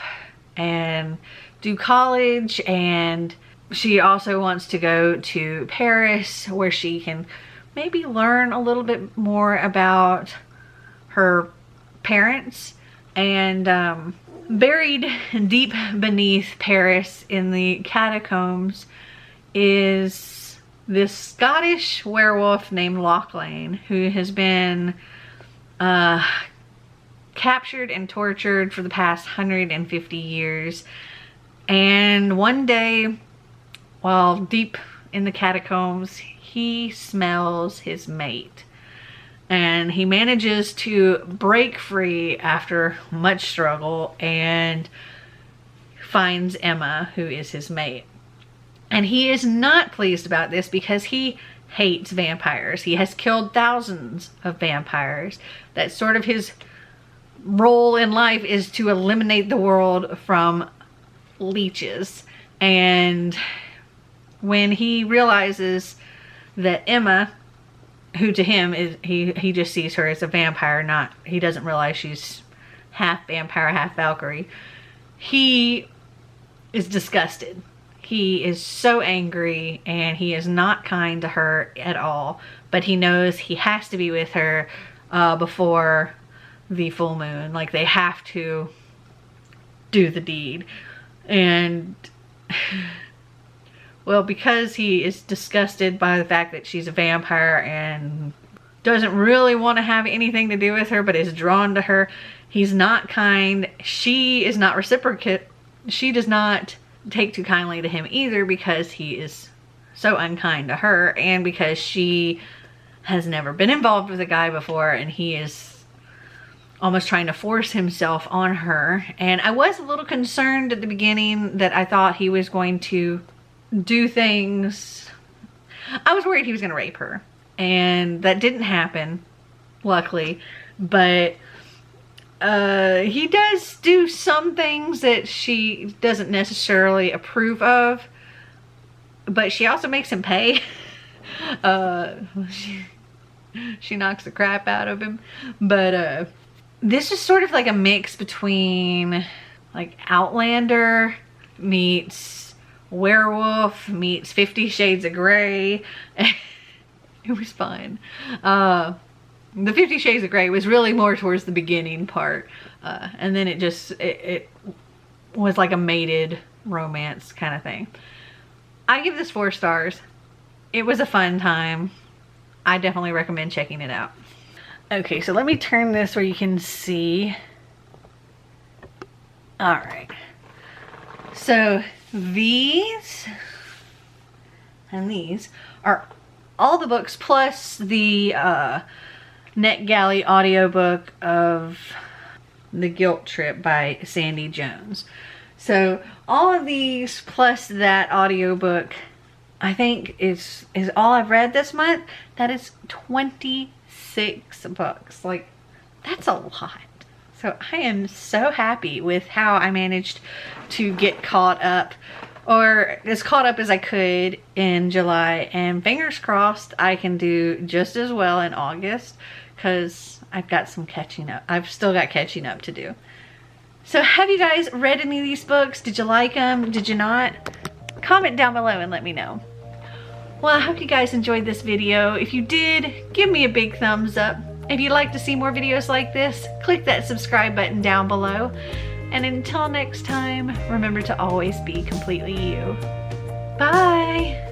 and do college, and she also wants to go to Paris, where she can maybe learn a little bit more about her parents. And buried deep beneath Paris in the catacombs is this Scottish werewolf named Lachlan, who has been captured and tortured for the past 150 years. And one day, while deep in the catacombs, he smells his mate. And he manages to break free after much struggle and finds Emma, who is his mate. And he is not pleased about this because he hates vampires. He has killed thousands of vampires. That's sort of his role in life, is to eliminate the world from leeches. And when he realizes that Emma, who to him is, he just sees her as a vampire, he doesn't realize she's half vampire, half Valkyrie, he is disgusted. He is so angry, and he is not kind to her at all, but he knows he has to be with her before the full moon. Like, they have to do the deed. And well, because he is disgusted by the fact that she's a vampire and doesn't really want to have anything to do with her, but is drawn to her, he's not kind. She is not reciprocate. She does not take too kindly to him either, because he is so unkind to her, and because she has never been involved with a guy before, and he is almost trying to force himself on her. And I was a little concerned at the beginning that I thought he was going to do things. I was worried he was going to rape her, and that didn't happen, luckily. But he does do some things that she doesn't necessarily approve of, but she also makes him pay. She knocks the crap out of him. But this is sort of like a mix between like Outlander meets werewolf meets 50 Shades of Grey. It was fun. The 50 Shades of Grey was really more towards the beginning part. And then it was like a mated romance kind of thing. I give this 4 stars. It was a fun time. I definitely recommend checking it out. Okay, so let me turn this where you can see. All right. So these and these are all the books plus the NetGalley audiobook of The Guilt Trip by Sandy Jones. So all of these plus that audiobook, I think is all I've read this month. That is 26 books. Like, that's a lot. So I am so happy with how I managed to get caught up, or as caught up as I could in July, and fingers crossed I can do just as well in August, because I've got some catching up. I've still got catching up to do. So have you guys read any of these books? Did you like them? Did you not? Comment down below and let me know. Well, I hope you guys enjoyed this video. If you did, give me a big thumbs up. If you'd like to see more videos like this, click that subscribe button down below. And until next time, remember to always be completely you. Bye!